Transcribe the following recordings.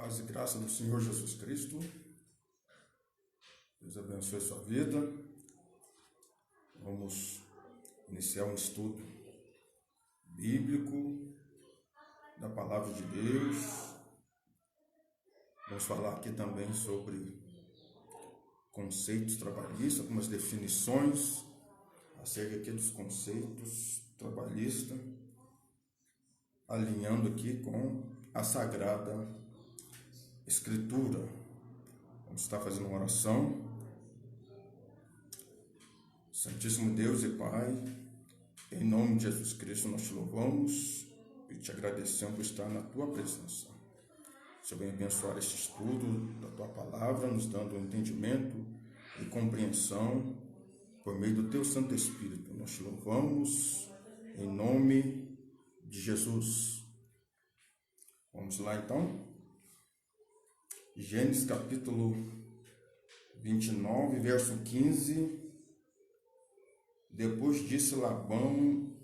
Paz e graça do Senhor Jesus Cristo. Deus abençoe a sua vida. Vamos iniciar um estudo bíblico da Palavra de Deus. Vamos falar aqui também sobre conceitos trabalhistas, algumas definições acerca aqui dos conceitos trabalhistas, alinhando aqui com a Sagrada Escritura. Vamos estar fazendo uma oração. Santíssimo Deus e Pai, em nome de Jesus Cristo nós te louvamos e te agradecemos por estar na tua presença. Senhor, venha abençoar este estudo da tua palavra, nos dando entendimento e compreensão por meio do teu Santo Espírito. Nós te louvamos em nome de Jesus. Vamos lá então. Gênesis capítulo 29, verso 15. Depois disse Labão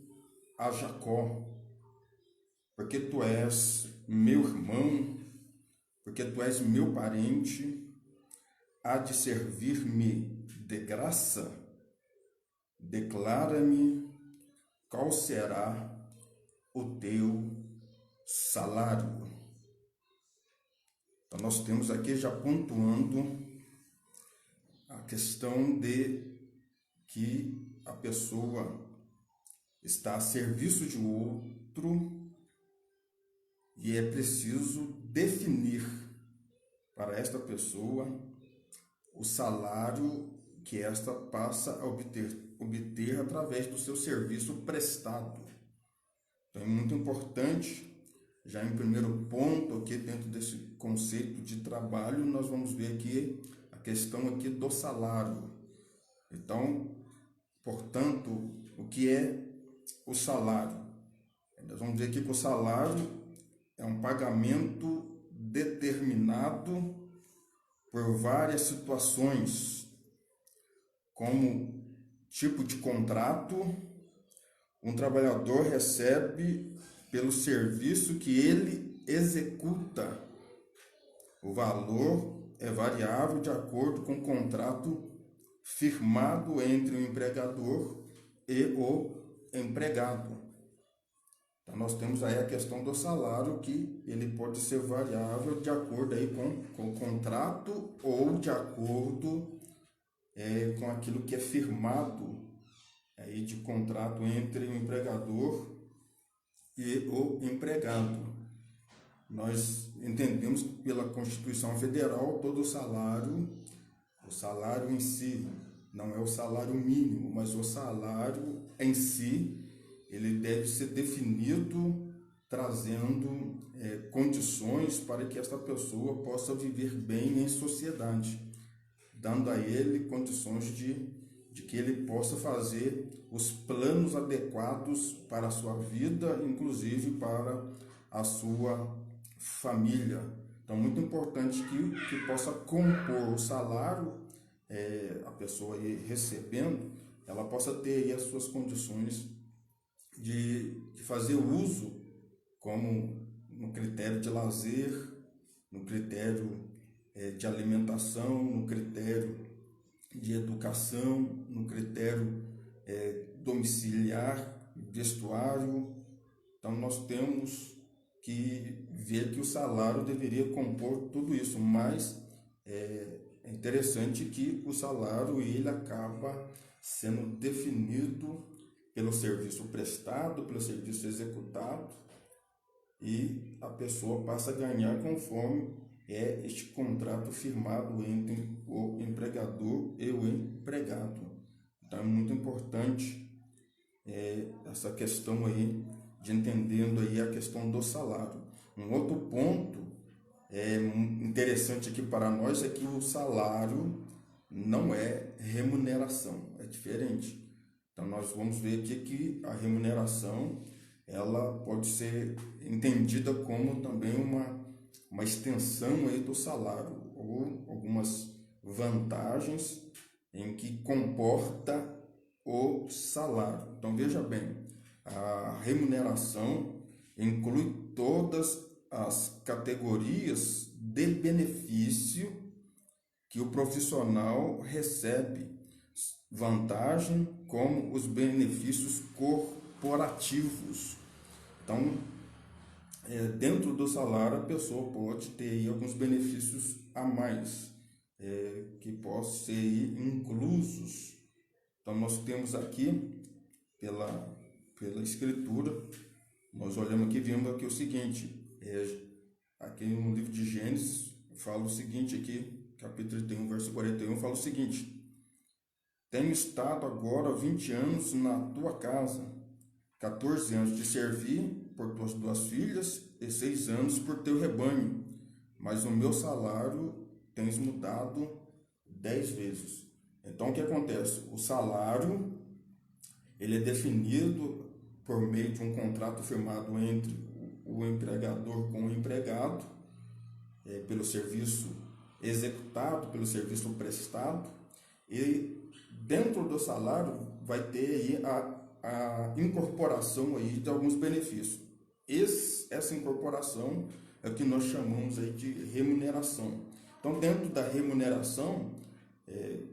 a Jacó: porque tu és meu irmão, porque tu és meu parente, há de servir-me de graça? Declara-me qual será o teu salário. Então nós temos aqui já pontuando a questão de que a pessoa está a serviço de outro e é preciso definir para esta pessoa o salário que esta passa a obter através do seu serviço prestado. Então é muito importante, já em primeiro ponto aqui dentro desse conceito de trabalho, nós vamos ver aqui a questão aqui do salário. Então, portanto, o que é o salário? Nós vamos ver aqui que o salário é um pagamento determinado por várias situações, como tipo de contrato. Um trabalhador recebe pelo serviço que ele executa. O valor é variável de acordo com o contrato firmado entre o empregador e o empregado. Então nós temos aí a questão do salário, que ele pode ser variável de acordo aí com o contrato ou de acordo com aquilo que é firmado aí de contrato entre o empregador e o empregado. Nós entendemos que pela Constituição Federal todo o salário em si não é o salário mínimo, mas o salário em si ele deve ser definido trazendo condições para que esta pessoa possa viver bem em sociedade, dando a ele condições de que ele possa fazer os planos adequados para a sua vida, inclusive para a sua família. Então, muito importante que possa compor o salário, a pessoa aí recebendo, ela possa ter aí as suas condições de fazer uso, como no critério de lazer, no critério de alimentação, no critério de educação, no critério domiciliar, vestuário. Então nós temos que ver que o salário deveria compor tudo isso, mas é interessante que o salário ele acaba sendo definido pelo serviço prestado, pelo serviço executado, e a pessoa passa a ganhar conforme este contrato firmado entre o empregador e o empregado. Então é muito importante essa questão aí, de entendendo aí a questão do salário. Um outro ponto interessante aqui para nós é que o salário não é remuneração, é diferente. Então nós vamos ver aqui que a remuneração ela pode ser entendida como também uma extensão aí do salário, ou algumas vantagens em que comporta o salário. Então veja bem, a remuneração inclui todas as categorias de benefício que o profissional recebe, vantagem como os benefícios corporativos. Então, dentro do salário, a pessoa pode ter aí alguns benefícios a mais, que possam ser inclusos. Então, nós temos aqui, pela escritura, nós olhamos aqui e vemos aqui o seguinte, aqui no livro de Gênesis, fala o seguinte aqui, capítulo 31, verso 41, fala o seguinte: tenho estado agora 20 anos na tua casa, 14 anos de servir por tuas 2 filhas e 6 anos por teu rebanho, mas o meu salário tens mudado 10 vezes. Então, o que acontece? O salário, ele é definido por meio de um contrato firmado entre o empregador com o empregado, pelo serviço executado, pelo serviço prestado, e dentro do salário vai ter aí a incorporação aí de alguns benefícios. Essa incorporação é o que nós chamamos aí de remuneração. Então, dentro da remuneração,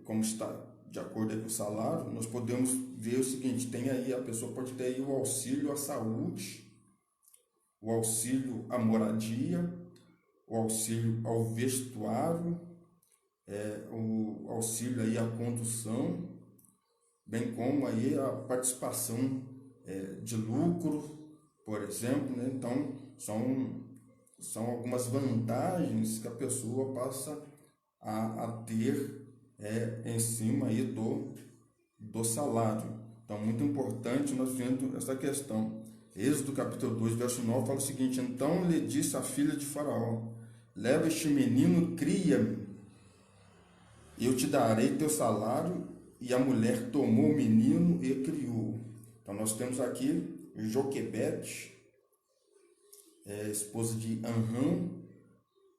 como está de acordo com o salário, nós podemos ver o seguinte: tem aí, a pessoa pode ter aí o auxílio à saúde, o auxílio à moradia, o auxílio ao vestuário, o auxílio aí à condução, bem como aí a participação de lucro, por exemplo, né? Então, são algumas vantagens que a pessoa passa a ter em cima aí do salário. Então, muito importante nós vendo essa questão. Êxodo capítulo 2, verso 9, fala o seguinte: então lhe disse a filha de Faraó: leva este menino, cria-me, e eu te darei teu salário. E a mulher tomou o menino e criou. Então, nós temos aqui Joquebede, esposa de Anrã,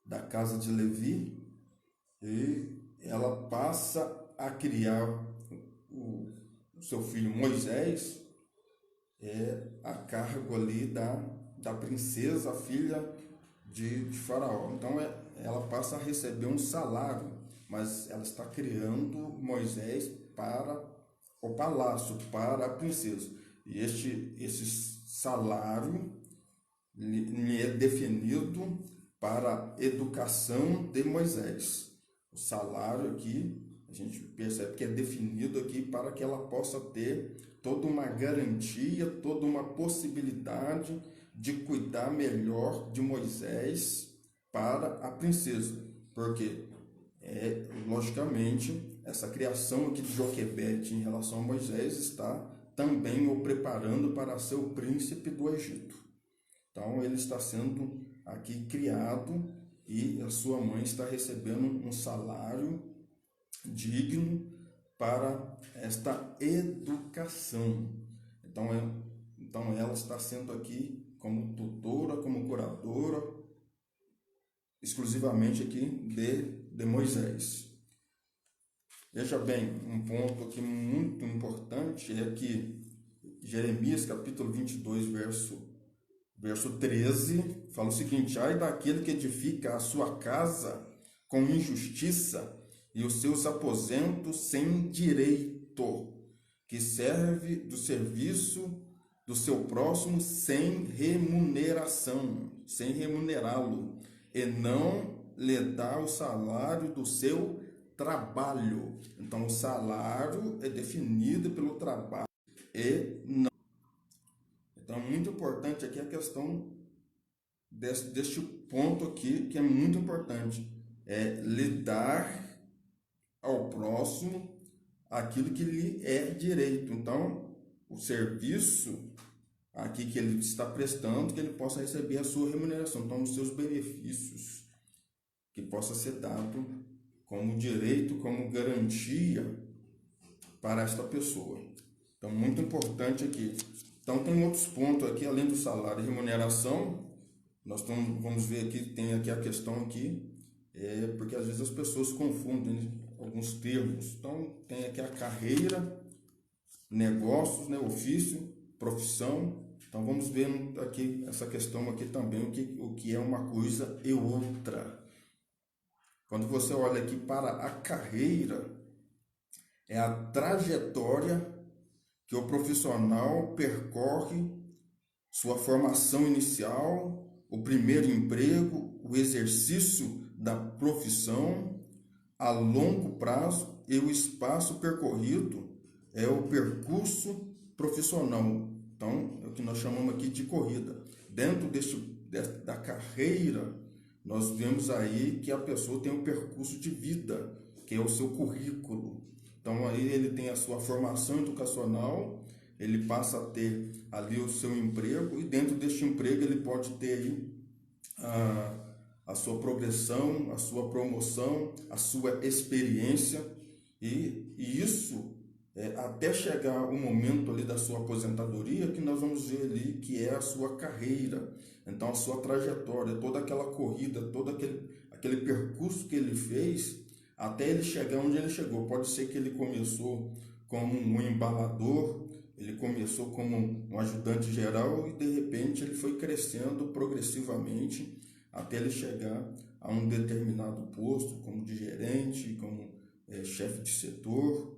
da casa de Levi, e ela passa a criar o seu filho Moisés, a cargo ali da princesa, filha de Faraó. Então, ela passa a receber um salário, mas ela está criando Moisés para o palácio, para a princesa. E esse salário lhe é definido para a educação de Moisés. O salário aqui, a gente percebe que é definido aqui para que ela possa ter toda uma garantia, toda uma possibilidade de cuidar melhor de Moisés para a princesa. Porque, logicamente, essa criação aqui de Joquebede em relação a Moisés está também o preparando para ser o príncipe do Egito. Então, ele está sendo aqui criado e a sua mãe está recebendo um salário digno para esta educação. Então ela está sendo aqui como tutora, como curadora, exclusivamente aqui de Moisés. Veja bem, um ponto aqui muito importante é que Jeremias capítulo 22, verso 13, fala o seguinte: ai daquele que edifica a sua casa com injustiça e os seus aposentos sem direito, que serve do serviço do seu próximo sem remuneração, sem remunerá-lo, e não lhe dá o salário do seu trabalho. Então, o salário é definido pelo trabalho e não. Então, muito importante aqui a questão deste ponto aqui, que é muito importante, lhe dar ao próximo aquilo que lhe é direito. Então, o serviço aqui que ele está prestando, que ele possa receber a sua remuneração. Então, os seus benefícios, que possa ser dado como direito, como garantia para esta pessoa. Então, muito importante aqui. Então, tem outros pontos aqui, além do salário e remuneração. Nós vamos ver aqui, tem aqui a questão aqui, porque às vezes as pessoas confundem alguns termos. Então, tem aqui a carreira, negócios, ofício, profissão Então vamos ver aqui essa questão aqui também, o que é uma coisa e outra. Quando você olha aqui para a carreira, é a trajetória que o profissional percorre, sua formação inicial, o primeiro emprego, o exercício da profissão a longo prazo e o espaço percorrido é o percurso profissional. Então, é o que nós chamamos aqui de corrida. Dentro da carreira, nós vemos aí que a pessoa tem um percurso de vida, que é o seu currículo. Então, aí ele tem a sua formação educacional, ele passa a ter ali o seu emprego, e dentro deste emprego ele pode ter aí a sua progressão, a sua promoção, a sua experiência, e isso até chegar o momento ali da sua aposentadoria, que nós vamos ver ali que é a sua carreira. Então a sua trajetória, toda aquela corrida, todo aquele percurso que ele fez até ele chegar onde ele chegou. Pode ser que ele começou como um embalador, ele começou como um ajudante geral e de repente ele foi crescendo progressivamente até ele chegar a um determinado posto, como de gerente, como chefe de setor,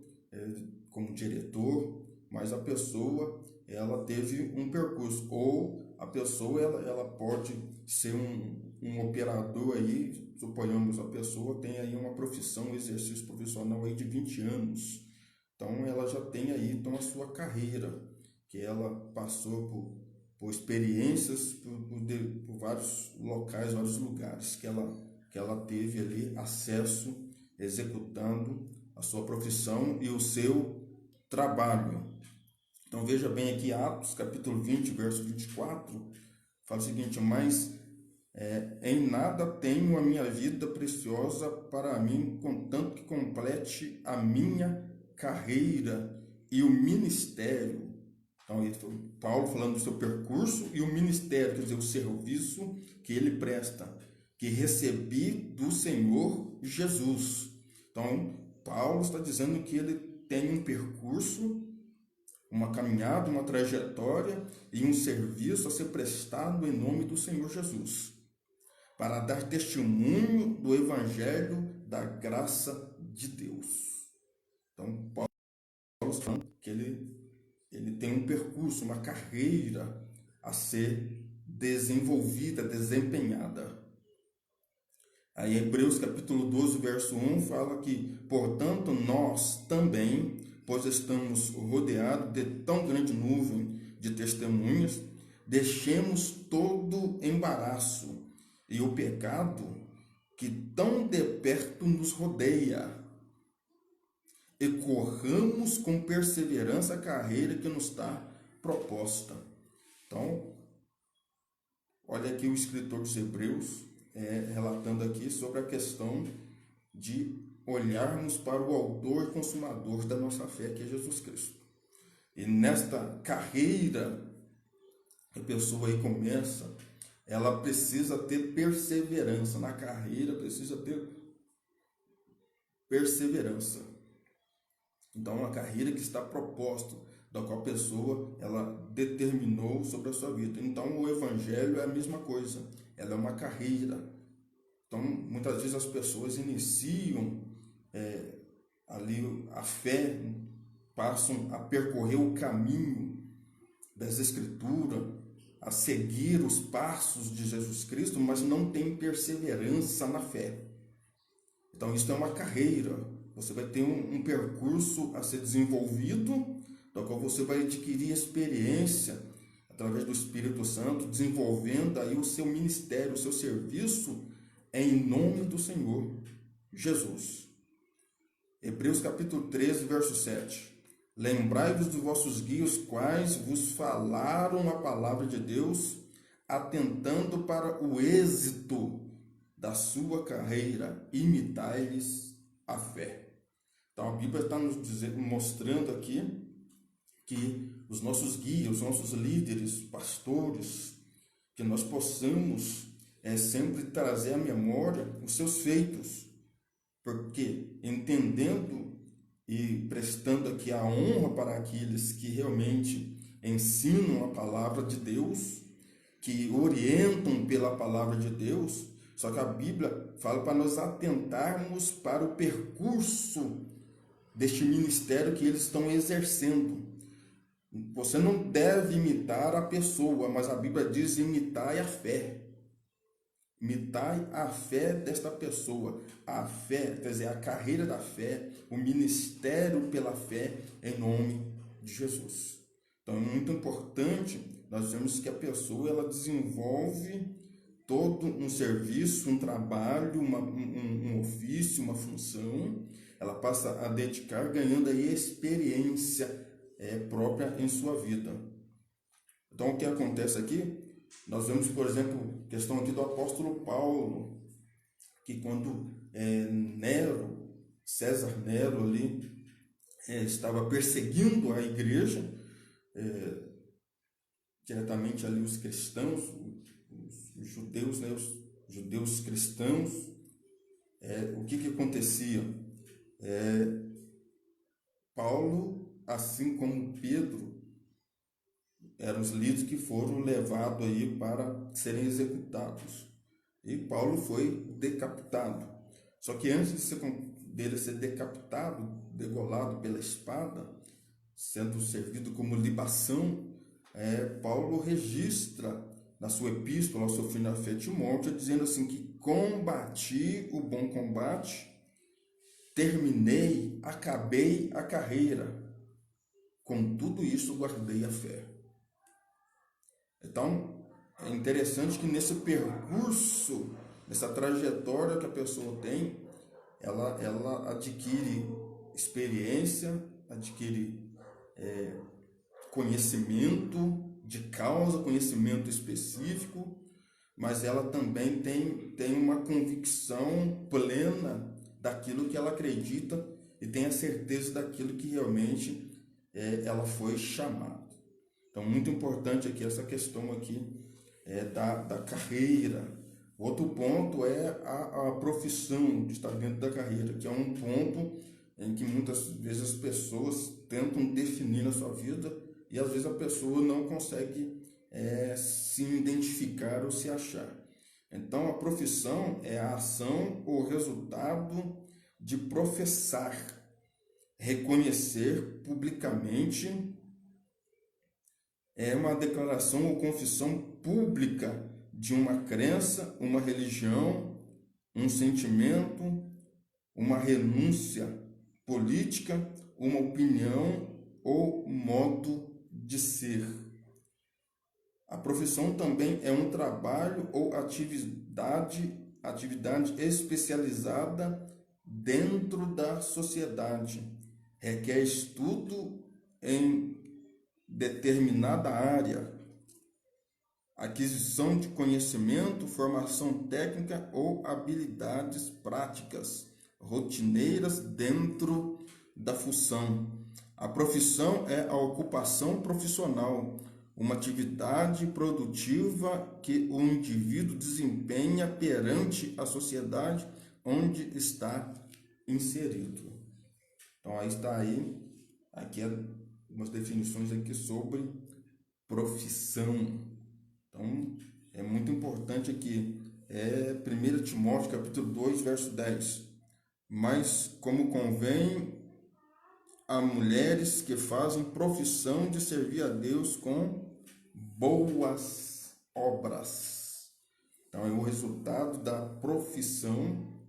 como diretor, mas a pessoa ela teve um percurso, ou a pessoa ela pode ser um operador aí, suponhamos a pessoa tem aí uma profissão, um exercício profissional aí de 20 anos, então ela já tem aí então a sua carreira, que ela passou por experiências, por vários locais, vários lugares que ela teve ali acesso, executando a sua profissão e o seu trabalho. Então veja bem aqui Atos capítulo 20, verso 24, fala o seguinte: mas em nada tenho a minha vida preciosa para mim, contanto que complete a minha carreira e o ministério. Então, Paulo falando do seu percurso e o ministério, quer dizer, o serviço que ele presta, que recebi do Senhor Jesus. Então, Paulo está dizendo que ele tem um percurso, uma caminhada, uma trajetória e um serviço a ser prestado em nome do Senhor Jesus, para dar testemunho do Evangelho da graça de Deus. Então, Paulo está falando que ele tem um percurso, uma carreira a ser desenvolvida, desempenhada. Aí Hebreus capítulo 12, verso 1 fala que, portanto, nós também, pois estamos rodeados de tão grande nuvem de testemunhas, deixemos todo embaraço e o pecado que tão de perto nos rodeia, e corramos com perseverança a carreira que nos está proposta. Então, olha aqui o escritor dos Hebreus relatando aqui sobre a questão de olharmos para o autor e consumador da nossa fé, que é Jesus Cristo. E nesta carreira que a pessoa aí começa, ela precisa ter perseverança. Na carreira precisa ter perseverança. Então, uma carreira que está proposta, da qual a pessoa ela determinou sobre a sua vida. Então, o evangelho é a mesma coisa, ela é uma carreira. Então, muitas vezes as pessoas iniciam ali a fé, passam a percorrer o caminho das Escrituras, a seguir os passos de Jesus Cristo, mas não tem perseverança na fé. Então, isso é uma carreira. Você vai ter um percurso a ser desenvolvido, do qual você vai adquirir experiência através do Espírito Santo, desenvolvendo aí o seu ministério, o seu serviço em nome do Senhor Jesus. Hebreus capítulo 13, verso 7. Lembrai-vos dos vossos guias, quais vos falaram a palavra de Deus, atentando para o êxito da sua carreira, imitai-lhes a fé. Então a Bíblia está nos mostrando aqui que os nossos guias, os nossos líderes, pastores, que nós possamos sempre trazer à memória os seus feitos, porque entendendo e prestando aqui a honra para aqueles que realmente ensinam a palavra de Deus, que orientam pela palavra de Deus. Só que a Bíblia fala para nós atentarmos para o percurso deste ministério que eles estão exercendo. Você não deve imitar a pessoa, mas a Bíblia diz: imitai a fé. Imitai a fé desta pessoa. A fé, quer dizer, a carreira da fé, o ministério pela fé, em nome de Jesus. Então é muito importante nós vemos que a pessoa ela desenvolve todo um serviço, um trabalho, um ofício, uma função. Ela passa a dedicar, ganhando aí experiência própria em sua vida. Então o que acontece aqui? Nós vemos, por exemplo, questão aqui do apóstolo Paulo, que quando César Nero ali estava perseguindo a igreja, diretamente ali os cristãos, os judeus, né, os judeus cristãos, o que acontecia? Paulo, assim como Pedro, eram os líderes que foram levados aí para serem executados. E Paulo foi decapitado. Só que antes dele ser decapitado, degolado pela espada, sendo servido como libação, Paulo registra na sua epístola ao seu filho na fé Timóteo, dizendo assim que combati o bom combate, terminei, acabei a carreira, com tudo isso guardei a fé. Então, é interessante que nesse percurso, nessa trajetória que a pessoa tem, ela adquire experiência, adquire conhecimento de causa, conhecimento específico, mas ela também tem uma convicção plena daquilo que ela acredita e tem a certeza daquilo que realmente ela foi chamada. Então, muito importante aqui essa questão aqui da carreira. Outro ponto é a profissão de estar dentro da carreira, que é um ponto em que muitas vezes as pessoas tentam definir na sua vida e às vezes a pessoa não consegue se identificar ou se achar. Então, a profissão é a ação ou resultado de professar, reconhecer publicamente, é uma declaração ou confissão pública de uma crença, uma religião, um sentimento, uma renúncia política, uma opinião ou modo de ser. A profissão também é um trabalho ou atividade especializada dentro da sociedade. Requer estudo em determinada área, aquisição de conhecimento, formação técnica ou habilidades práticas rotineiras dentro da função. A profissão é a ocupação profissional, uma atividade produtiva que o indivíduo desempenha perante a sociedade onde está inserido. Então aí está aqui algumas definições aqui sobre profissão. Então é muito importante aqui, 1 Timóteo capítulo 2, verso 10. Mas como convém a mulheres que fazem profissão de servir a Deus com boas obras. Então é o resultado da profissão,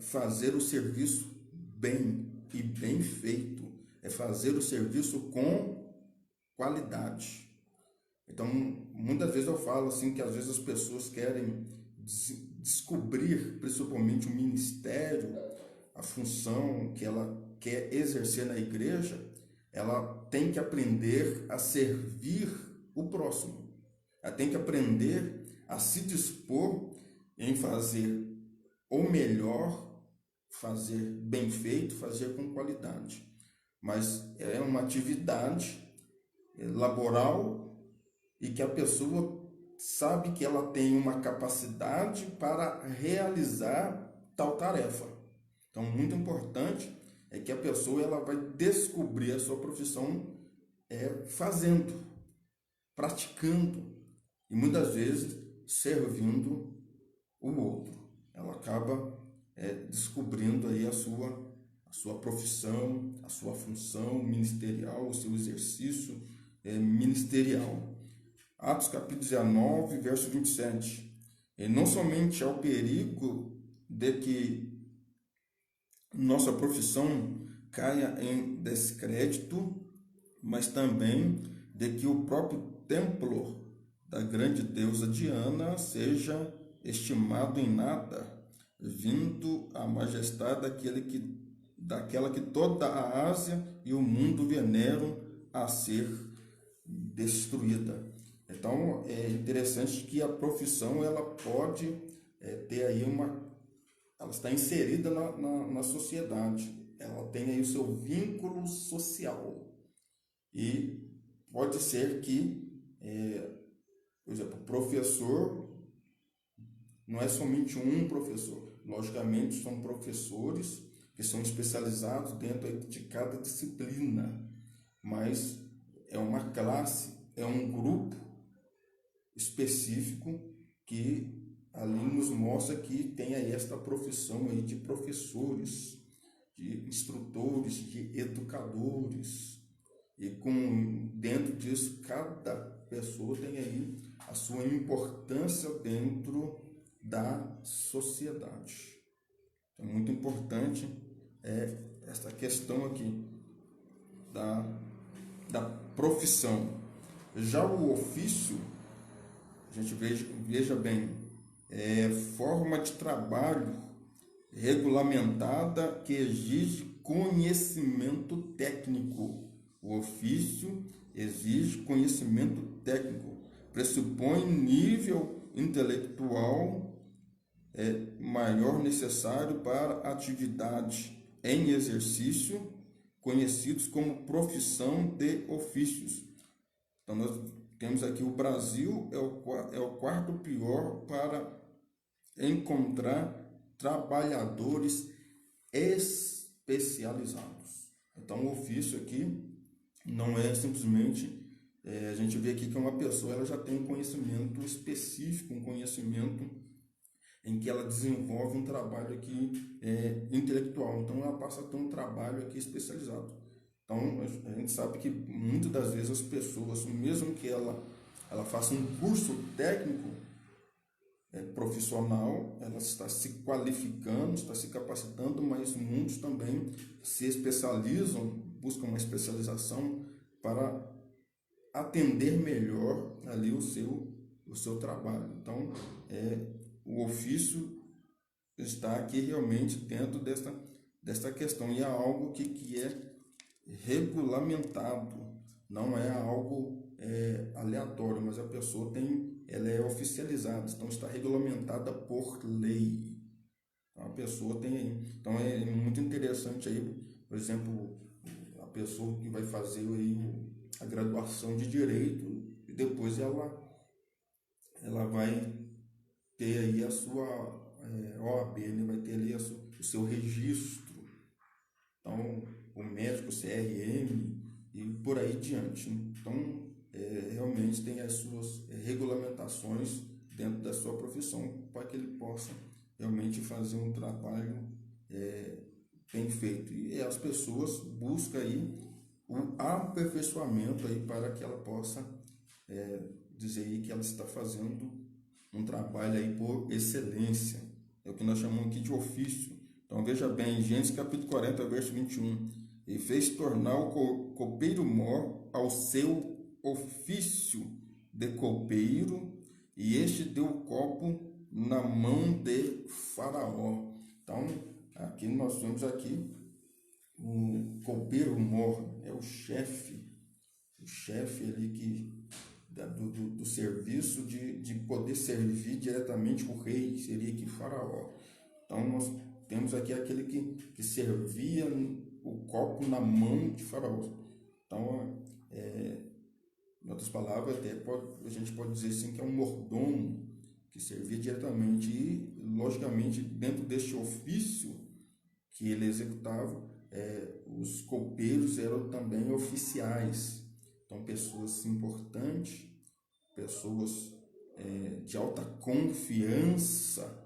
fazer o serviço bem e bem feito, é fazer o serviço com qualidade. Então, muitas vezes eu falo assim que às vezes as pessoas querem descobrir, principalmente o ministério, a função que ela quer exercer na igreja, ela tem que aprender a servir o próximo. Ela tem que aprender a se dispor em fazer o melhor, fazer bem feito, fazer com qualidade. Mas é uma atividade laboral e que a pessoa sabe que ela tem uma capacidade para realizar tal tarefa. Então, muito importante é que a pessoa ela vai descobrir a sua profissão fazendo, praticando e muitas vezes servindo o outro. Ela acaba descobrindo aí a sua profissão, a sua função ministerial, o seu exercício ministerial. Atos capítulo 19, verso 27. E não somente há o perigo de que nossa profissão caia em descrédito, mas também de que o próprio templo da grande deusa Diana seja estimado em nada, vindo a majestade daquela que toda a Ásia e o mundo veneram a ser destruída. Então é interessante que a profissão ela pode ter aí ela está inserida na sociedade, ela tem aí o seu vínculo social e pode ser que, por exemplo, o professor não é somente um professor, logicamente são professores que são especializados dentro de cada disciplina, mas é uma classe, é um grupo específico que ali nos mostra que tem aí esta profissão aí de professores, de instrutores, de educadores, e dentro disso cada pessoa tem aí a sua importância dentro da sociedade. Então, muito importante essa questão aqui da profissão. Já o ofício, a gente veja bem, forma de trabalho regulamentada que exige conhecimento técnico. O ofício exige conhecimento técnico, pressupõe nível intelectual maior necessário para atividade em exercício, conhecidos como profissão de ofícios. Então, nós temos aqui o Brasil é o quarto pior para encontrar trabalhadores especializados. Então, o ofício aqui não é simplesmente, a gente vê aqui que uma pessoa ela já tem um conhecimento específico, um conhecimento em que ela desenvolve um trabalho aqui intelectual. Então, ela passa a ter um trabalho aqui especializado. Então, a gente sabe que muitas das vezes as pessoas, mesmo que ela faça um curso técnico profissional, ela está se qualificando, está se capacitando, mas muitos também se especializam, buscam uma especialização para atender melhor ali o seu trabalho. Então, o ofício está aqui realmente dentro desta questão, e é algo que é regulamentado, não é algo aleatório, mas a pessoa ela é oficializada, então está regulamentada por lei. Então a pessoa então é muito interessante aí, por exemplo, a pessoa que vai fazer aí a graduação de direito e depois ela vai ter aí a sua OAB, né? Vai ter ali o seu registro. Então, o médico, CRM e por aí diante. Então, realmente tem as suas regulamentações dentro da sua profissão para que ele possa realmente fazer um trabalho bem feito. E as pessoas buscam aí um aperfeiçoamento aí para que ela possa dizer aí que ela está fazendo um trabalho aí por excelência. É o que nós chamamos aqui de ofício. Então veja bem, Gênesis capítulo 40, verso 21. E fez tornar o copeiro mor ao seu ofício de copeiro, e este deu o copo na mão de Faraó. Então, aqui nós temos aqui o copeiro mor, é o chefe ali do serviço de poder servir diretamente o rei, seria aqui Faraó. Então, nós temos aqui aquele que servia o copo na mão de Faraó. Então, em outras palavras, a gente pode dizer assim que é um mordomo que servia diretamente e, logicamente, dentro deste ofício que ele executava, os copeiros eram também oficiais. Então, pessoas importantes, pessoas de alta confiança,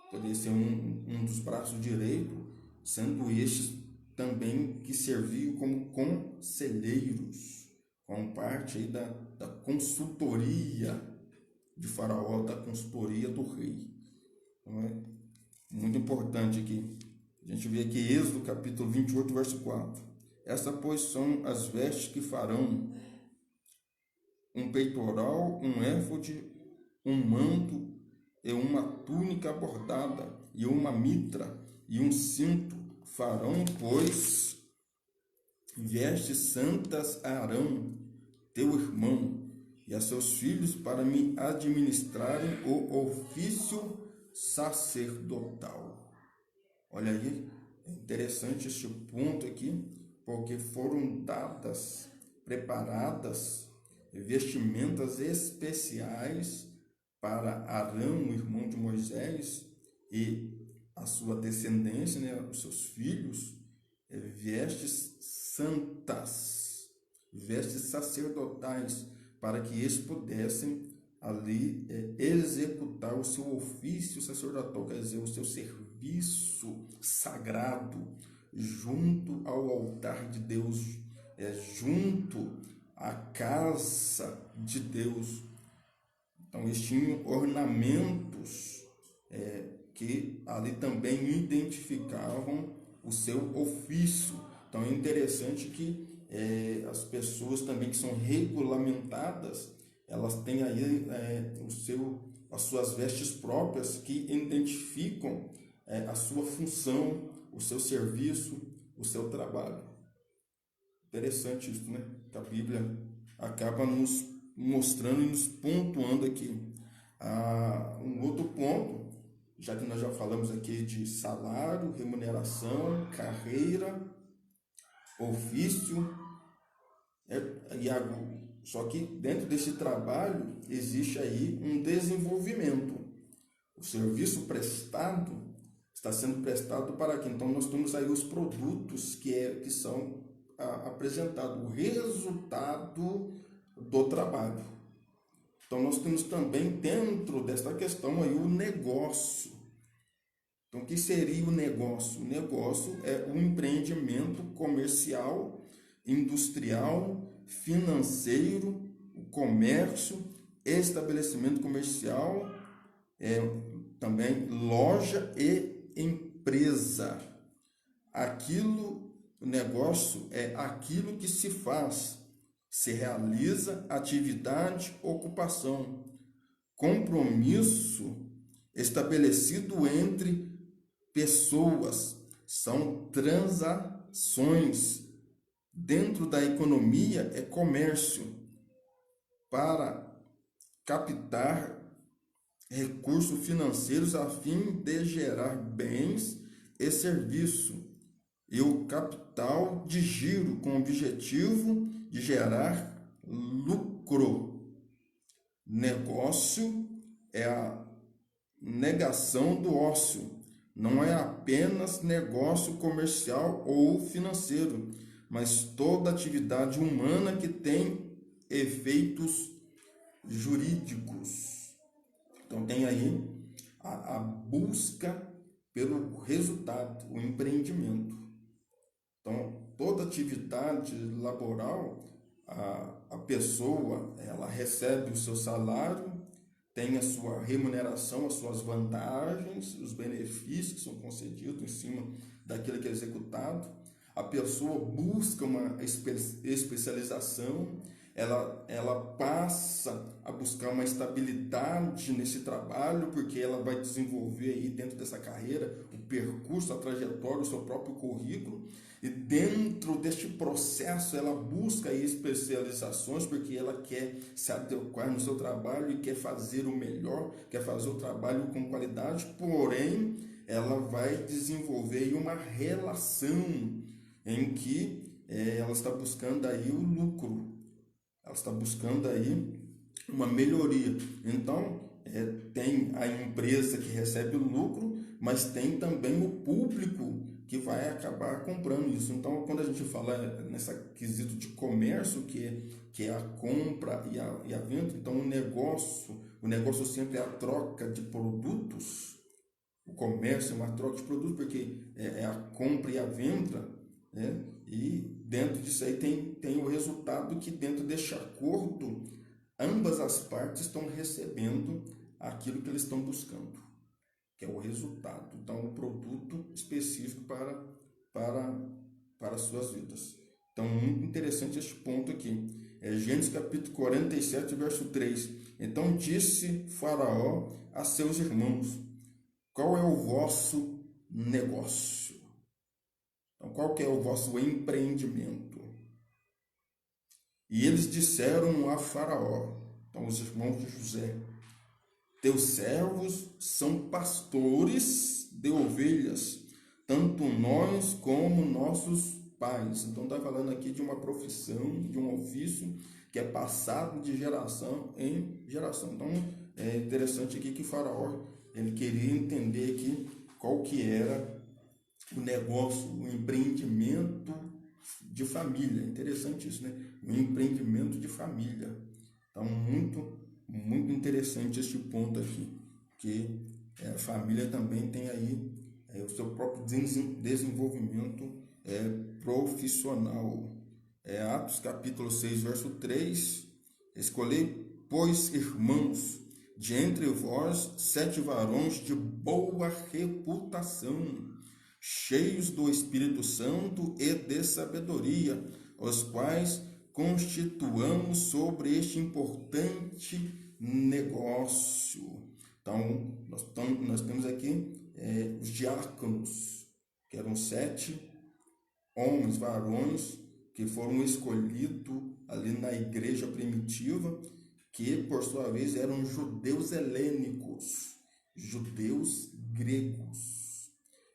poderia ser um dos braços direitos, sendo estes também que serviam como conselheiros, como parte aí da consultoria de Faraó, da consultoria do rei. Então, é muito importante aqui. A gente vê aqui Êxodo capítulo 28, verso 4. Estas, pois, são as vestes que farão: um peitoral, um éfode, um manto e uma túnica bordada, e uma mitra e um cinto. Farão, pois, vestes santas a Arão, teu irmão, e a seus filhos, para me administrarem o ofício sacerdotal. Olha aí, é interessante este ponto aqui, porque foram dadas, preparadas vestimentas especiais para Arão, o irmão de Moisés, e a sua descendência, né, os seus filhos, vestes santas, vestes sacerdotais, para que eles pudessem ali executar o seu ofício sacerdotal, quer dizer, o seu serviço sagrado, junto ao altar de Deus, junto à casa de Deus. Então, eles tinham ornamentos que ali também identificavam o seu ofício. Então, é interessante que as pessoas também que são regulamentadas, elas têm aí as suas vestes próprias que identificam a sua função, o seu serviço, o seu trabalho. Interessante isso, né? Que a Bíblia acaba nos mostrando e nos pontuando aqui. Um outro ponto, já que nós já falamos aqui de salário, remuneração, carreira, ofício, só que dentro desse trabalho existe aí um desenvolvimento. O serviço prestado está sendo prestado para quê? Então nós temos aí os produtos que são apresentados, o resultado do trabalho. Então nós temos também dentro desta questão aí o negócio. Então o que seria o negócio? O negócio é um empreendimento comercial, industrial, financeiro, o comércio, estabelecimento comercial, também loja e empresa. O negócio é aquilo que se faz, se realiza, atividade, ocupação, compromisso estabelecido entre pessoas, são transações. Dentro da economia é comércio para captar recursos financeiros a fim de gerar bens e serviços, e o capital de giro com o objetivo de gerar lucro. Negócio é a negação do ócio, não é apenas negócio comercial ou financeiro, mas toda atividade humana que tem efeitos jurídicos. Então tem aí a busca pelo resultado, o empreendimento. Então toda atividade laboral, a pessoa ela recebe o seu salário, tem a sua remuneração, as suas vantagens, os benefícios que são concedidos em cima daquilo que é executado. A pessoa busca uma especialização, ela passa a buscar uma estabilidade nesse trabalho, porque ela vai desenvolver aí dentro dessa carreira o percurso, a trajetória, o seu próprio currículo, e dentro deste processo ela busca aí especializações, porque ela quer se adequar no seu trabalho e quer fazer o melhor, quer fazer o trabalho com qualidade, porém ela vai desenvolver aí uma relação em que ela está buscando aí o lucro, ela está buscando aí uma melhoria. Então, tem a empresa que recebe o lucro, mas tem também o público que vai acabar comprando isso. Então, quando a gente fala nessa quesito de comércio, que é a compra e a venda, então o negócio sempre é a troca de produtos. O comércio é uma troca de produtos, porque é a compra e a venda, né? E dentro disso aí tem o resultado que, dentro deste acordo, ambas as partes estão recebendo aquilo que eles estão buscando, que é o resultado. Então, o produto específico para as suas vidas. Então, muito interessante este ponto aqui. Gênesis capítulo 47, verso 3. Então disse Faraó a seus irmãos: qual é o vosso negócio? Então, qual que é o vosso empreendimento? E eles disseram a Faraó, então os irmãos de José: teus servos são pastores de ovelhas, tanto nós como nossos pais. Então está falando aqui de uma profissão, de um ofício que é passado de geração em geração. Então é interessante aqui que Faraó, ele queria entender aqui qual que era o negócio, o empreendimento de família. Interessante isso, né? O empreendimento de família. Então muito interessante este ponto aqui, que a família também tem aí o seu próprio desenvolvimento profissional. Atos capítulo 6, verso 3, escolhei, pois, irmãos, de entre vós 7 varões de boa reputação, cheios do Espírito Santo e de sabedoria, os quais constituamos sobre este importante negócio. Então, nós temos aqui os diáconos, que eram 7 homens, varões, que foram escolhidos ali na igreja primitiva, que por sua vez eram judeus helênicos, judeus gregos.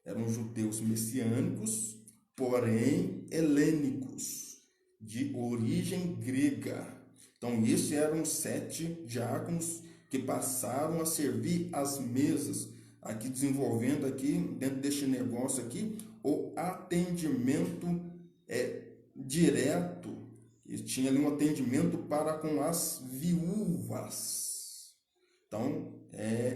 Eram judeus messiânicos, porém helênicos, de origem grega. Então, esses eram 7 diáconos que passaram a servir as mesas, aqui desenvolvendo aqui, dentro deste negócio aqui, o atendimento direto. E tinha ali um atendimento para com as viúvas. Então,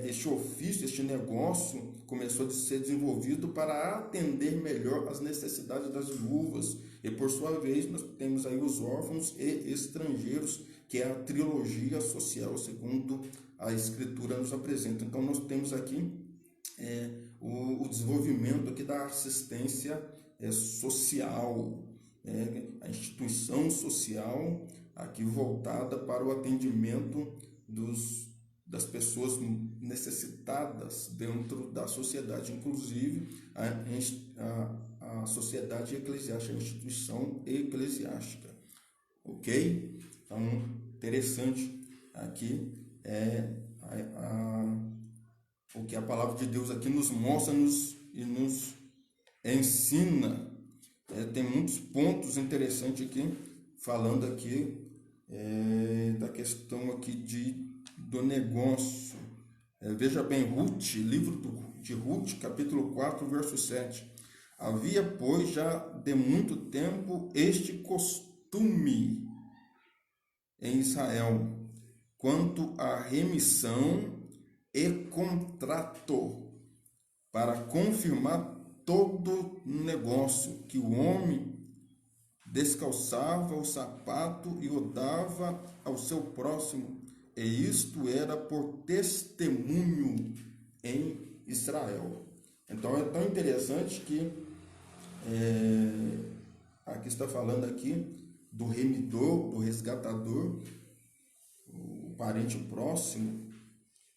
este ofício, este negócio começou a ser desenvolvido para atender melhor as necessidades das viúvas. E, por sua vez, nós temos aí os órfãos e estrangeiros, que é a trilogia social, segundo a Escritura nos apresenta. Então, nós temos aqui o desenvolvimento aqui da assistência social, a instituição social aqui voltada para o atendimento das pessoas necessitadas dentro da sociedade, inclusive a sociedade eclesiástica, a instituição eclesiástica. Ok? Então, interessante aqui o que a palavra de Deus aqui nos mostra e nos ensina. Tem muitos pontos interessantes aqui, falando aqui da questão aqui do negócio. Veja bem, Ruth, livro de Ruth, capítulo 4, verso 7. Havia, pois, já de muito tempo este costume em Israel, quanto à remissão e contrato, para confirmar todo negócio, que o homem descalçava o sapato e o dava ao seu próximo, e isto era por testemunho em Israel. Então é tão interessante que aqui está falando aqui do remidor, do resgatador, o parente próximo,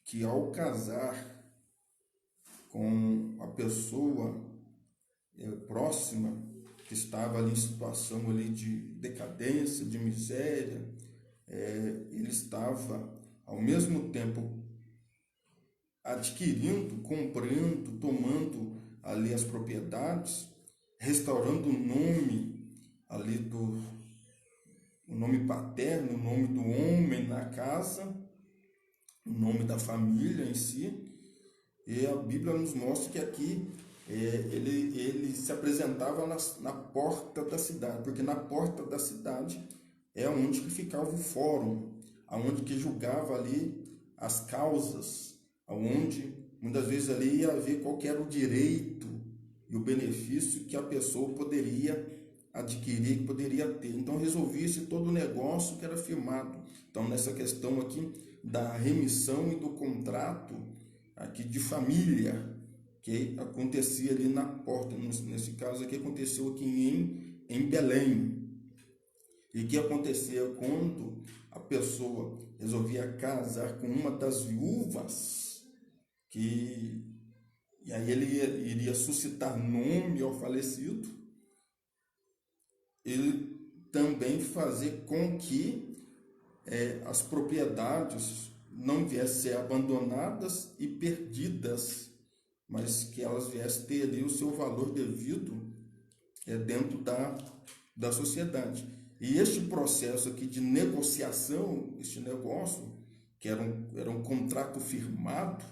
que ao casar com a pessoa próxima, que estava ali em situação ali de decadência, de miséria, ele estava ao mesmo tempo adquirindo, comprando, tomando ali as propriedades, restaurando o nome ali o nome paterno, o nome do homem na casa, o nome da família em si. E a Bíblia nos mostra que aqui ele se apresentava na porta da cidade, porque na porta da cidade é onde que ficava o fórum, aonde que julgava ali as causas, aonde muitas vezes ali ia ver qual que era o direito e o benefício que a pessoa poderia adquirir, que poderia ter. Então resolvia-se todo o negócio que era firmado. Então nessa questão aqui da remissão e do contrato aqui de família, que acontecia ali na porta, nesse caso aqui aconteceu aqui em Belém. E que acontecia quando a pessoa resolvia casar com uma das viúvas, e aí ele iria suscitar nome ao falecido, ele também fazer com que as propriedades não viessem a ser abandonadas e perdidas, mas que elas viessem ter ali o seu valor devido dentro da sociedade. E este processo aqui de negociação, este negócio, que era um contrato firmado,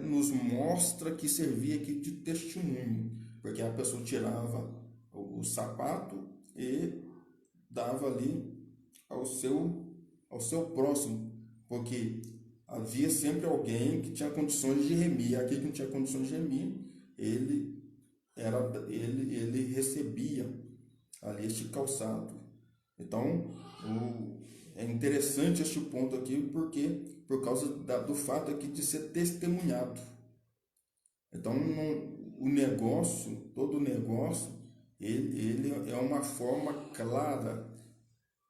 nos mostra que servia aqui de testemunho, porque a pessoa tirava o sapato e dava ali ao seu próximo, porque havia sempre alguém que tinha condições de remir. Aquele que não tinha condições de remir, ele recebia ali este calçado. Então, é interessante este ponto aqui, porque por causa do fato aqui de ser testemunhado. Então, todo o negócio, ele é uma forma clara.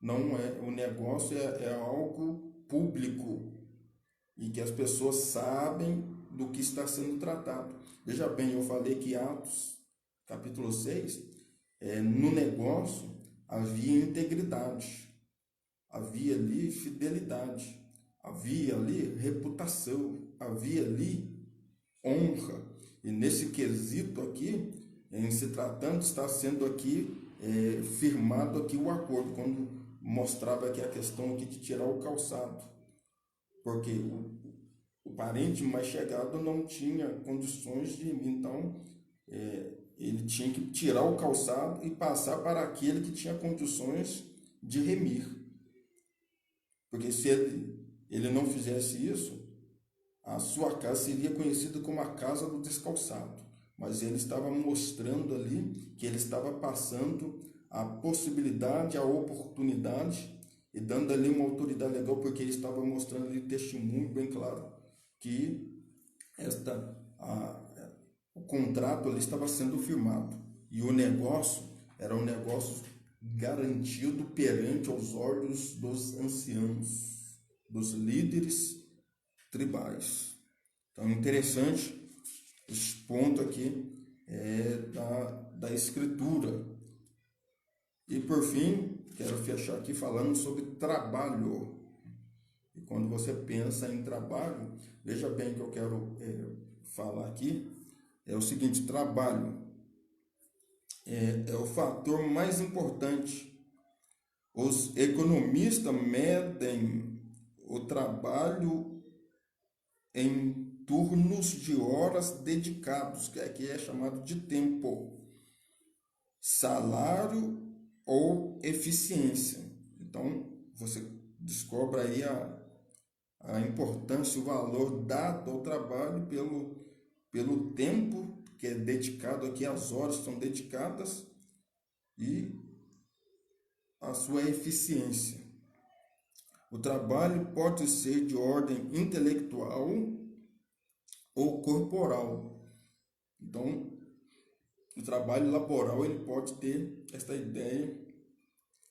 Não é, o negócio é algo público e que as pessoas sabem do que está sendo tratado. Veja bem, eu falei que Atos, capítulo 6, no negócio havia integridade, havia ali fidelidade, havia ali reputação, havia ali honra. E nesse quesito aqui, em se tratando, está sendo aqui firmado aqui o acordo, quando mostrava aqui a questão aqui de tirar o calçado, porque o parente mais chegado não tinha condições de remir, então ele tinha que tirar o calçado e passar para aquele que tinha condições de remir, porque se ele não fizesse isso, a sua casa seria conhecida como a casa do descalçado, mas ele estava mostrando ali que ele estava passando a possibilidade, a oportunidade e dando ali uma autoridade legal, porque ele estava mostrando ali testemunho bem claro que o contrato ali estava sendo firmado e o negócio era um negócio garantido perante os olhos dos anciãos, dos líderes tribais. Então, interessante esse ponto aqui da escritura. E por fim, quero fechar aqui falando sobre trabalho. E quando você pensa em trabalho, veja bem que eu quero falar aqui, é o seguinte: trabalho é o fator mais importante. Os economistas medem o trabalho em turnos de horas dedicados, que aqui é chamado de tempo, salário ou eficiência. Então, você descobre aí a importância, o valor dado ao trabalho pelo tempo que é dedicado aqui, as horas que são dedicadas e a sua eficiência. O trabalho pode ser de ordem intelectual ou corporal. Então, o trabalho laboral ele pode ter esta ideia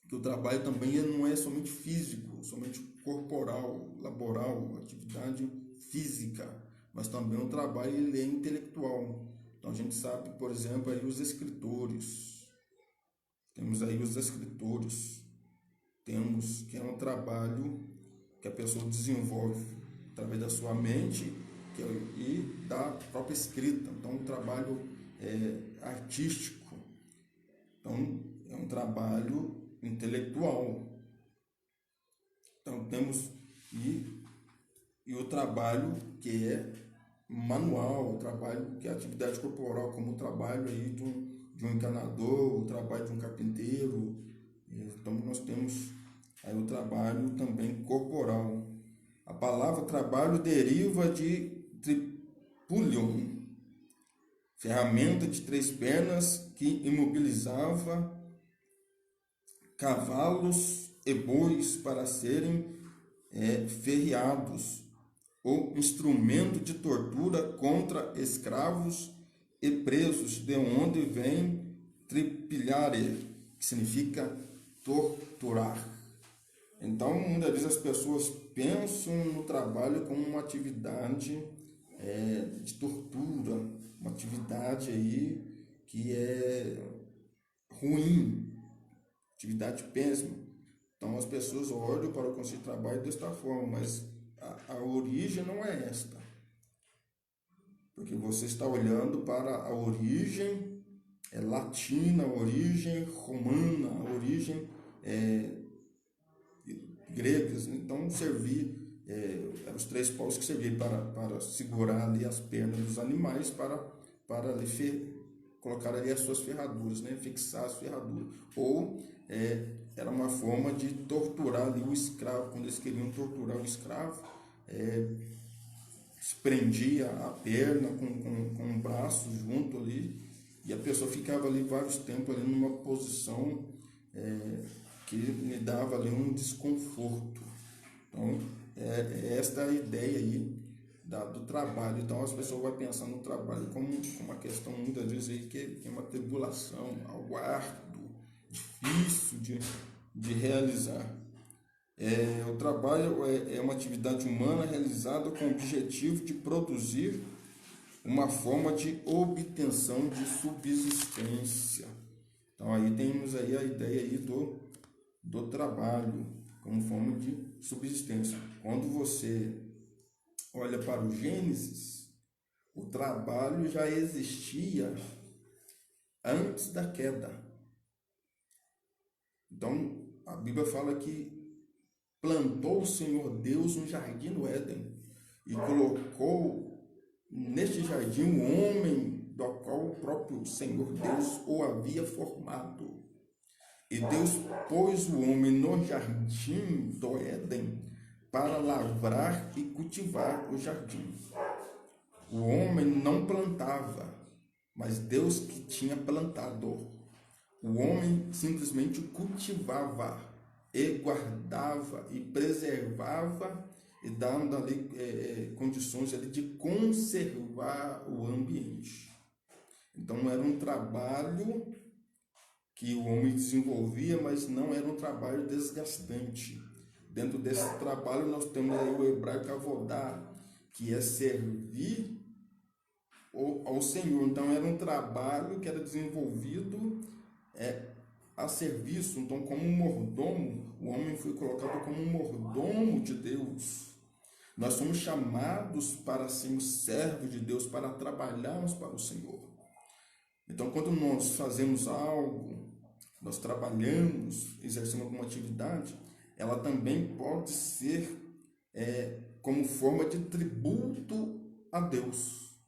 que o trabalho também não é somente físico, somente corporal, laboral, atividade física, mas também o trabalho ele é intelectual. Então a gente sabe, por exemplo, aí os escritores. Temos aí os escritores. Temos que é um trabalho que a pessoa desenvolve através da sua mente e da própria escrita. Então, um trabalho artístico. Então, é um trabalho intelectual. Então, temos e o trabalho que é manual, o trabalho que é atividade corporal, como o trabalho aí de um encanador, o trabalho de um carpinteiro. Então nós temos aí o trabalho também corporal. A palavra trabalho deriva de tripulion, ferramenta de 3 pernas que imobilizava cavalos e bois para serem ferreados, ou instrumento de tortura contra escravos e presos, de onde vem tripilhare, que significa torturar. Então, muitas vezes as pessoas pensam no trabalho como uma atividade de tortura, uma atividade aí que é ruim, atividade péssima. Então as pessoas olham para o conceito de trabalho desta forma, mas a origem não é esta. Porque você está olhando para a origem latina, a origem romana, a origem gregas. Então servir os 3 paus que serviam para segurar ali as pernas dos animais para ali colocar ali as suas ferraduras, né? Fixar as ferraduras. Ou era uma forma de torturar ali o escravo. Quando eles queriam torturar o escravo, se prendia a perna com o braço junto ali, e a pessoa ficava ali vários tempos ali numa posição que lhe dava ali um desconforto. Então, esta é a ideia aí do trabalho. Então, as pessoas vão pensar no trabalho como uma questão, muitas vezes, aí, que é uma tribulação, algo árduo, difícil de realizar. O trabalho é uma atividade humana realizada com o objetivo de produzir uma forma de obtenção de subsistência. Então, aí temos aí a ideia aí do trabalho como forma de subsistência. Quando você olha para o Gênesis, o trabalho já existia antes da queda. Então, a Bíblia fala que plantou o Senhor Deus um jardim no Éden e colocou neste jardim um homem do qual o próprio Senhor Deus o havia formado. E Deus pôs o homem no jardim do Éden para lavrar e cultivar o jardim. O homem não plantava, mas Deus que tinha plantado. O homem simplesmente cultivava e guardava e preservava e dando ali condições ali de conservar o ambiente. Então era um trabalho que o homem desenvolvia, mas não era um trabalho desgastante. Dentro desse trabalho nós temos aí o hebraico avodá, que é servir ao Senhor. Então era um trabalho que era desenvolvido a serviço. Então, como um mordomo, o homem foi colocado como um mordomo de Deus. Nós somos chamados para sermos servos de Deus, para trabalharmos para o Senhor. Então, quando nós fazemos algo, nós trabalhamos, exercemos alguma atividade, ela também pode ser como forma de tributo a Deus.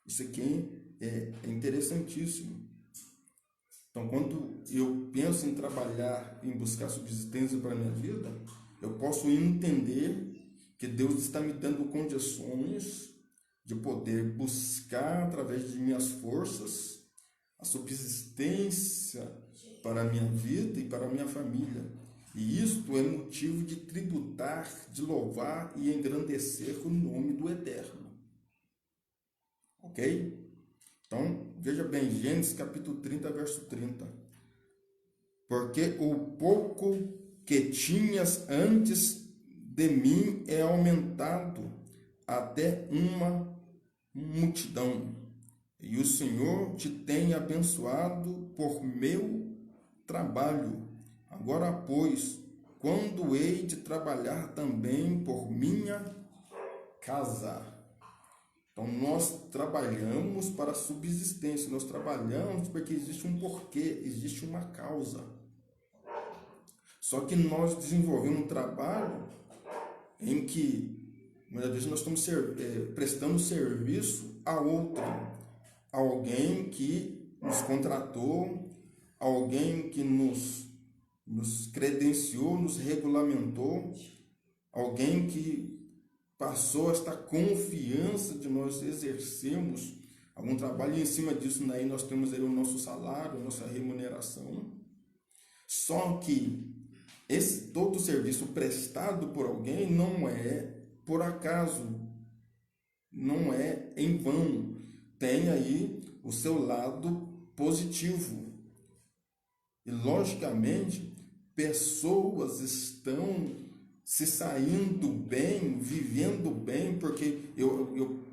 Isso aqui é interessantíssimo. Então, quando eu penso em trabalhar, em buscar subsistência para a minha vida, eu posso entender que Deus está me dando condições de poder buscar, através de minhas forças, a subsistência para a minha vida e para a minha família. E isto é motivo de tributar, de louvar e engrandecer o nome do Eterno. Ok? Então, veja bem, Gênesis capítulo 30, verso 30. Porque o pouco que tinhas antes de mim é aumentado até uma multidão. E o Senhor te tem abençoado por meu trabalho. Agora, pois, quando hei de trabalhar também por minha casa? Então, nós trabalhamos para a subsistência, nós trabalhamos porque existe um porquê, existe uma causa. Só que nós desenvolvemos um trabalho em que Muitas vezes nós estamos prestando serviço a outro, alguém que nos contratou, alguém que nos credenciou, nos regulamentou, alguém que passou esta confiança de nós exercermos algum trabalho, e em cima disso daí nós temos aí o nosso salário, a nossa remuneração. Só que todo serviço prestado por alguém não é por acaso, não é em vão, tem aí o seu lado positivo. E logicamente, pessoas estão se saindo bem, vivendo bem, porque eu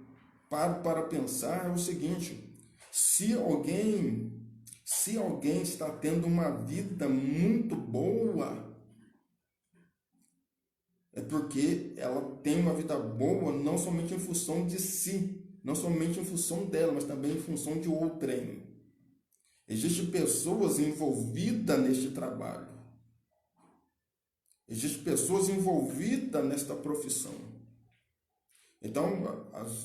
paro para pensar o seguinte: se alguém está tendo uma vida muito boa, é porque ela tem uma vida boa não somente em função de si, não somente em função dela, mas também em função de outrem. Existem pessoas envolvidas neste trabalho. Existem pessoas envolvidas nesta profissão. Então,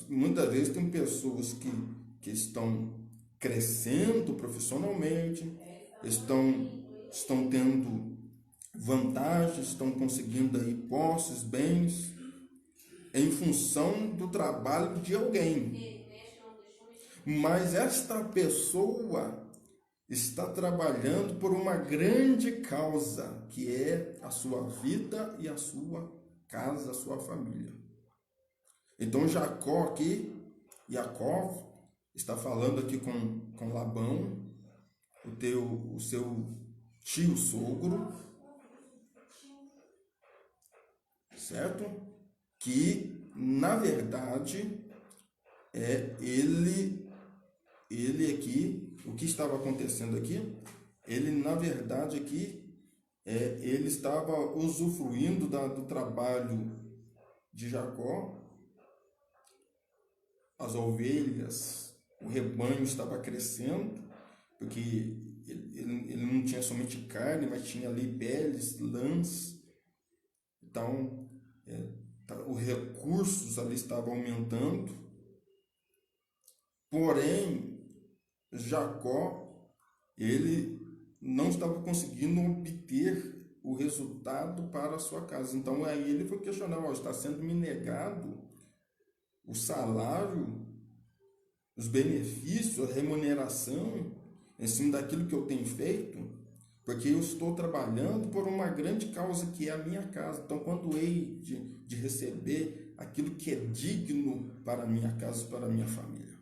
muitas vezes tem pessoas que estão crescendo profissionalmente, estão tendo vantagens, estão conseguindo aí posses, bens, em função do trabalho de alguém. Mas esta pessoa está trabalhando por uma grande causa, que é a sua vida e a sua casa, a sua família. Então Jacó está falando aqui com Labão, o seu tio sogro, certo? Que na verdade ele aqui, o que estava acontecendo aqui, ele na verdade aqui ele estava usufruindo do trabalho de Jacó. As ovelhas, o rebanho estava crescendo, porque ele não tinha somente carne, mas tinha ali peles, lãs. Então, os recursos ali estavam aumentando. Porém, Jacó, ele não estava conseguindo obter o resultado para a sua casa. Então, aí ele foi questionar: está sendo me negado o salário, os benefícios, a remuneração em cima daquilo que eu tenho feito, porque eu estou trabalhando por uma grande causa que é a minha casa. Então, quando hei de receber aquilo que é digno para a minha casa, para a minha família?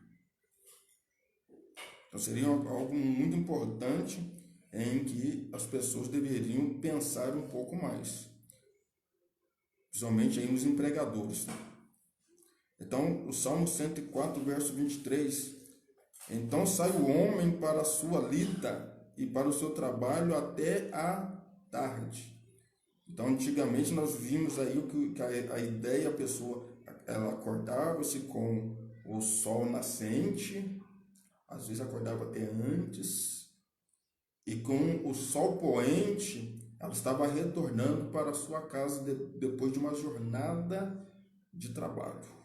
Então, seria algo muito importante em que as pessoas deveriam pensar um pouco mais, principalmente aí nos empregadores. Então, o Salmo 104, verso 23. Então sai o homem para a sua lida e para o seu trabalho até a tarde. Então, antigamente nós vimos aí que a ideia, a pessoa, ela acordava-se com o sol nascente, às vezes acordava até antes, e com o sol poente, ela estava retornando para a sua casa depois de uma jornada de trabalho.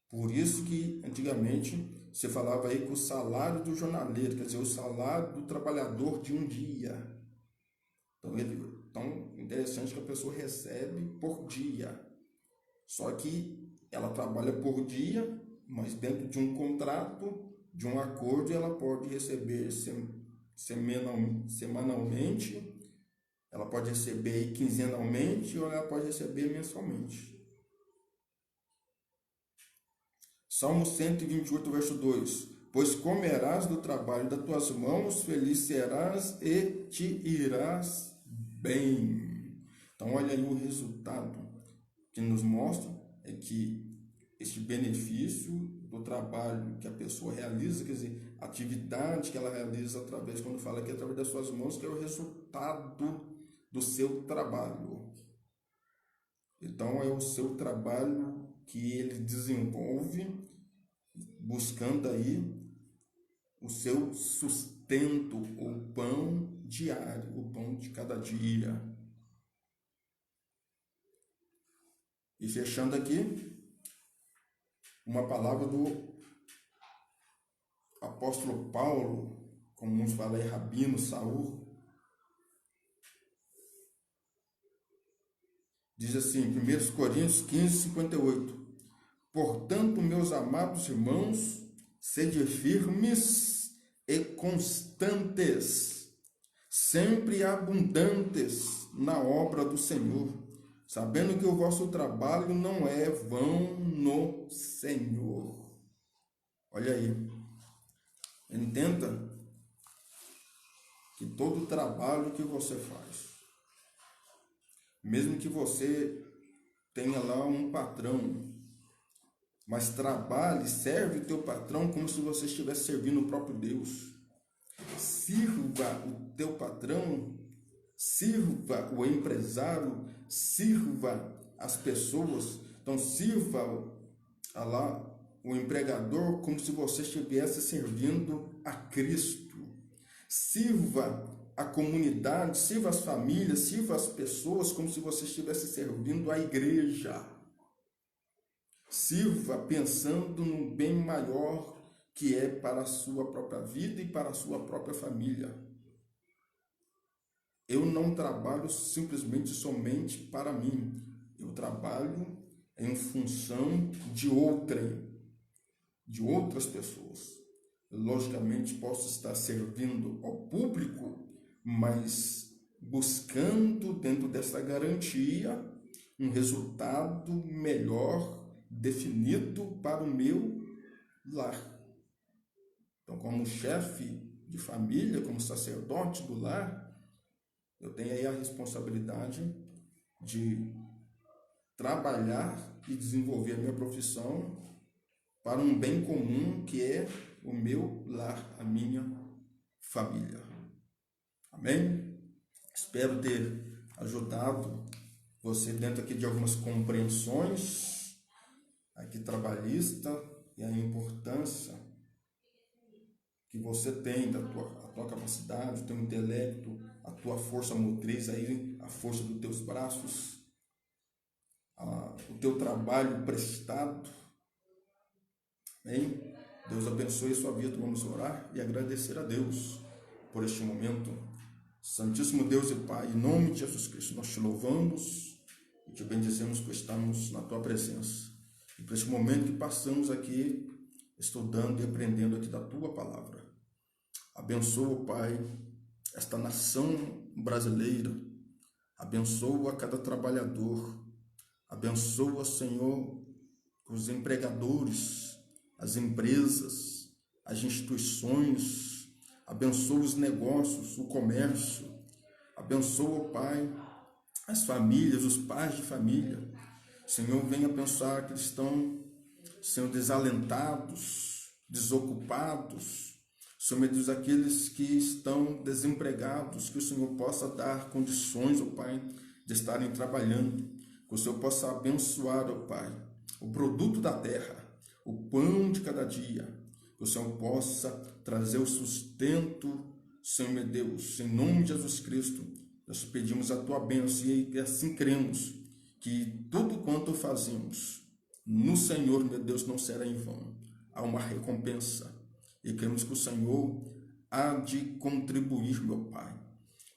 Por isso que antigamente você falava aí com o salário do jornaleiro, quer dizer, o salário do trabalhador de um dia. Então, interessante que a pessoa recebe por dia. Só que ela trabalha por dia, mas dentro de um contrato, de um acordo, ela pode receber semanalmente, ela pode receber quinzenalmente ou ela pode receber mensalmente. Salmo 128, verso 2. Pois comerás do trabalho das tuas mãos, feliz serás e te irás bem. Então, olha aí o resultado que nos mostra, é que este benefício do trabalho que a pessoa realiza, quer dizer, a atividade que ela realiza através, quando fala que é através das suas mãos, que é o resultado do seu trabalho. Então, é o seu trabalho que ele desenvolve, buscando aí o seu sustento, o pão diário, o pão de cada dia. E fechando aqui, uma palavra do apóstolo Paulo, como nos fala aí, Rabino Saul. Diz assim, 1 Coríntios 15, 58. Portanto, meus amados irmãos, sede firmes e constantes, sempre abundantes na obra do Senhor, sabendo que o vosso trabalho não é vão no Senhor. Olha aí, entenda que todo trabalho que você faz, mesmo que você tenha lá um patrão, mas trabalhe, serve o teu patrão como se você estivesse servindo o próprio Deus. Sirva o teu patrão, sirva o empresário, sirva as pessoas. Então, sirva lá o empregador como se você estivesse servindo a Cristo. Sirva a comunidade, sirva as famílias, sirva as pessoas como se você estivesse servindo a igreja. Sirva pensando no bem maior que é para a sua própria vida e para a sua própria família. Eu não trabalho simplesmente somente para mim. Eu trabalho em função de outras pessoas. Logicamente, posso estar servindo ao público, mas buscando dentro dessa garantia um resultado melhor definido para o meu lar. Então, como chefe de família, como sacerdote do lar, eu tenho aí a responsabilidade de trabalhar e desenvolver a minha profissão para um bem comum que é o meu lar, a minha família. Amém? Espero ter ajudado você dentro aqui de algumas compreensões aqui trabalhista e a importância que você tem da tua capacidade, do teu intelecto, a tua força motriz, aí, a força dos teus braços, o teu trabalho prestado. Amém? Deus abençoe a sua vida. Vamos orar e agradecer a Deus por este momento. Santíssimo Deus e Pai, em nome de Jesus Cristo, nós te louvamos e te bendizemos por estarmos na tua presença. E por este momento que passamos aqui, estudando e aprendendo aqui da tua palavra. Abençoa, Pai, esta nação brasileira. Abençoa cada trabalhador. Abençoa, Senhor, os empregadores, as empresas, as instituições. Abençoa os negócios, o comércio. Abençoa, Pai, as famílias, os pais de família. Senhor, venha abençoar que estão, Senhor, desalentados, desocupados. Senhor, meu Deus, aqueles que estão desempregados, que o Senhor possa dar condições, ó Pai, de estarem trabalhando. Que o Senhor possa abençoar, ó Pai, o produto da terra, o pão de cada dia. Que o Senhor possa trazer o sustento, Senhor, meu Deus, em nome de Jesus Cristo. Nós pedimos a tua bênção e assim cremos que tudo quanto fazemos no Senhor, meu Deus, não será em vão. Há uma recompensa. E cremos que o Senhor há de contribuir, meu Pai.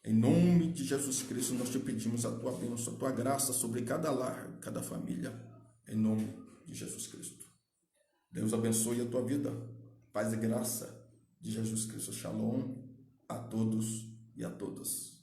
Em nome de Jesus Cristo, nós te pedimos a tua bênção, a tua graça sobre cada lar, cada família. Em nome de Jesus Cristo. Deus abençoe a tua vida. Paz e graça de Jesus Cristo. Shalom a todos e a todas.